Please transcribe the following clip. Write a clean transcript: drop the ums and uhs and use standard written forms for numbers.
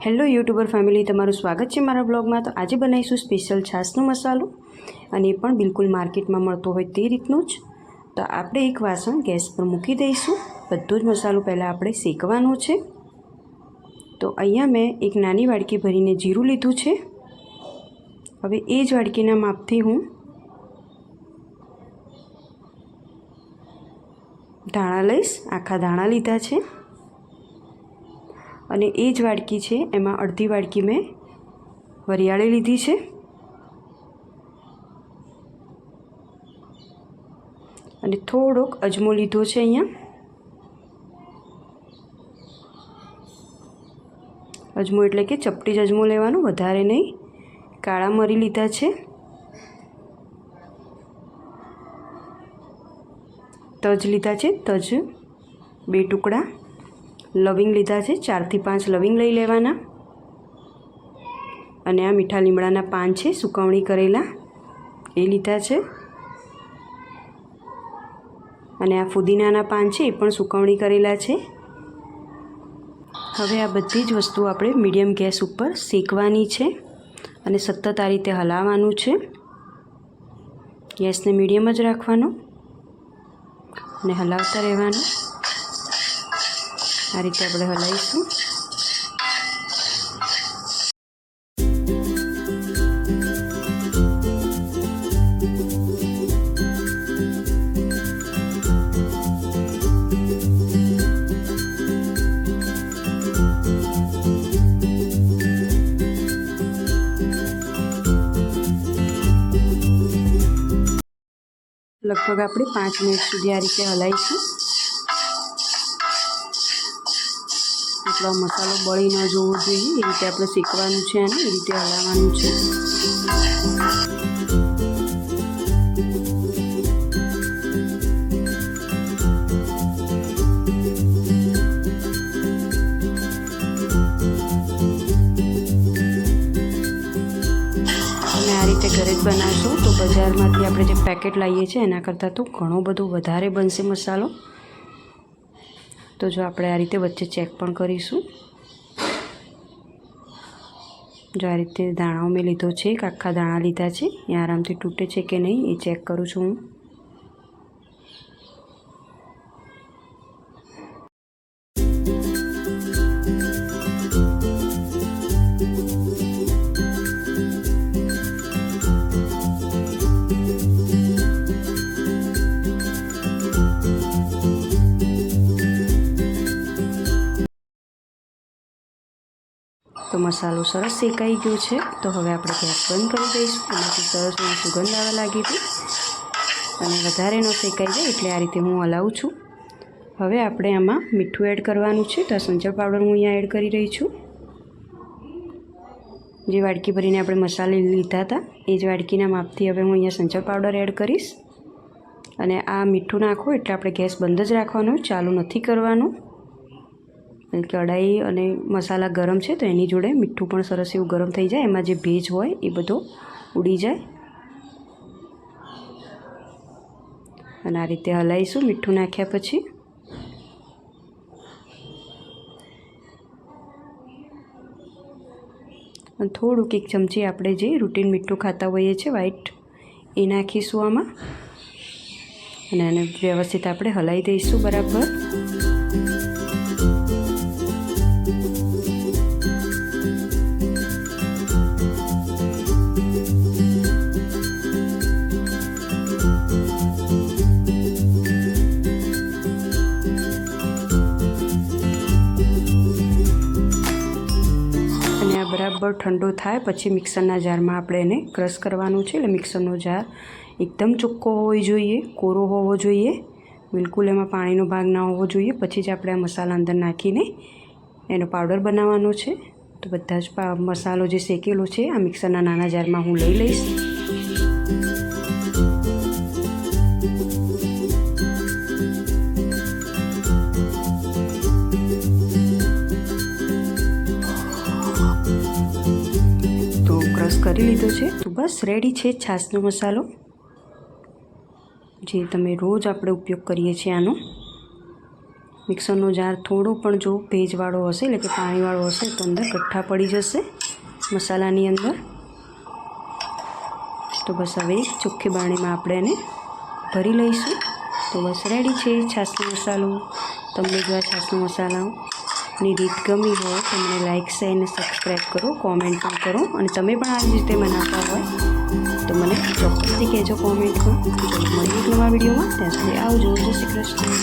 Hello YouTuber family, તમારું સ્વાગત છે મારા બ્લોગમાં। તો આજે બનાવીશું સ્પેશિયલ છાશનો મસાલો, અને એ પણ બિલકુલ માર્કેટમાં મળતો હોય તે રીતનું જ। તો આપણે એક વાસણ ગેસ પર મૂકી દઈશું। બધો જ મસાલો પહેલાં આપણે શેકવાનો છે। તો અહીંયા મેં એક નાની વાડકી ભરીને જીરું લીધું છે। હવે એ જ વાડકીના માપથી હું ધાણા લઈશ। આખા ધાણા લીધા છે, અને એ જ વાડકી છે એમાં અડધી વાડકી મેં વરિયાળી લીધી છે, અને થોડોક અજમો લીધો છે। અહીંયા અજમો એટલે કે ચપટી જ અજમો લેવાનો, વધારે નહીં। કાળા મરી લીધા છે, તજ લીધા છે, તજ 2 ટુકડા। લવિંગ લીધા છે, 4 થી 5 લવિંગ લઈ લેવાના। અને આ મીઠા લીમડાના પાન છે સુકવણી કરેલા, એ લીધા છે। અને આ ફુદીનાના પાન છે એ પણ સુકવણી કરેલા છે। હવે આ બધી જ વસ્તુ આપણે મીડિયમ ગેસ ઉપર શેકવાની છે, અને સતત આ રીતે હલાવવાનું છે। ગેસને મીડિયમ જ રાખવાનો અને હલાવતા રહેવાનું। આ રીતે આપણે હલાવીશું। લગભગ આપણે 5 મિનિટ સુધી આ રીતે હલાવીશું। આપણો મસાલો બળી ન જવો જોઈએ, એ રીતે આપણે શેકવાનું છે અને એ રીતે હલાવવાનું છે। આ રીતે ઘરે જ બનાવશો તો બજારમાંથી આપણે જે પેકેટ લાવીએ છીએ એના કરતાં તો ઘણો બધો વધારે બનશે મસાલો। તો જો આપણે આ રીતે વચ્ચે ચેક પણ કરીશું। જો આ રીતે દાણાઓ મેં લીધો છે, આખા દાણા લીધા છે, એ આરામથી તૂટે છે કે નહીં એ ચેક કરું છું હું। તો મસાલો સરસ શેકાઈ ગયો છે। તો હવે આપણે ગેસ બંધ કરી દઈશું। એમાંથી સરસ એવી સુગંધ આવવા લાગી હતી, અને વધારે ન શેકાઈ જાય એટલે આ રીતે હું હલાવું છું। હવે આપણે આમાં મીઠું એડ કરવાનું છે। તો આ સંચળ પાવડર હું અહીંયા એડ કરી રહી છું। જે વાડકી ભરીને આપણે મસાલા લીધા હતા એ જ વાડકીના માપથી હવે હું અહીંયા સંચળ પાવડર એડ કરીશ। અને આ મીઠું નાખો એટલે આપણે ગેસ બંધ જ રાખવાનો, ચાલુ નથી કરવાનું। કઢાઈ અને મસાલા ગરમ છે તો એની જોડે મીઠું પણ સરસ એવું ગરમ થઈ જાય, એમાં જે ભેજ હોય એ બધો ઉડી જાય। અને આ રીતે હલાવીશું મીઠું નાખ્યા પછી। અને થોડુંક 1 ચમચી આપણે જે રૂટીન મીઠું ખાતા હોઈએ છીએ વ્હાઈટ, એ નાખીશું આમાં, અને આને વ્યવસ્થિત આપણે હલાવી દઈશું બરાબર। બરાબર ઠંડો થાય પછી મિક્સરના જારમાં આપણે એને ક્રશ કરવાનું છે। એટલે મિક્સરનો જાર એકદમ ચોખ્ખો હોવો જોઈએ, કોરો હોવો જોઈએ, બિલકુલ એમાં પાણીનો ભાગ ના હોવો જોઈએ। પછી જ આપણે આ મસાલા અંદર નાખીને એનો પાવડર બનાવવાનો છે। તો બધા જ મસાલો જે શેકેલો છે આ મિક્સરના નાના જારમાં હું લઈ લઈશ। કરી લીધો છે। તો બસ રેડી છે છાશનો મસાલો, જે તમે રોજ આપણે ઉપયોગ કરીએ છીએ આનો। મિક્સરનો જાર થોડો પણ જો ભેજવાળો હશે એટલે કે પાણીવાળો હશે તો અંદર ગઠ્ઠા પડી જશે મસાલાની અંદર. તો બસ હવે ચોખ્ખી બારણીમાં આપણે એને ભરી લઈશું. તો બસ રેડી છે છાશનો મસાલો. તમને જો આ છાશનો મસાલાની રીત ગમી હોય તો મને લાઇક શેર અને સબસ્ક્રાઈબ કરો, કોમેન્ટ પણ કરો. અને તમે પણ આવી રીતે બનાવતા હોય તો મને ચોક્કસથી કહેજો કોમેન્ટમાં. મળીએ એક નવા વિડીયોમાં. ત્યાં સુધી આવજો. જય શ્રી કૃષ્ણ.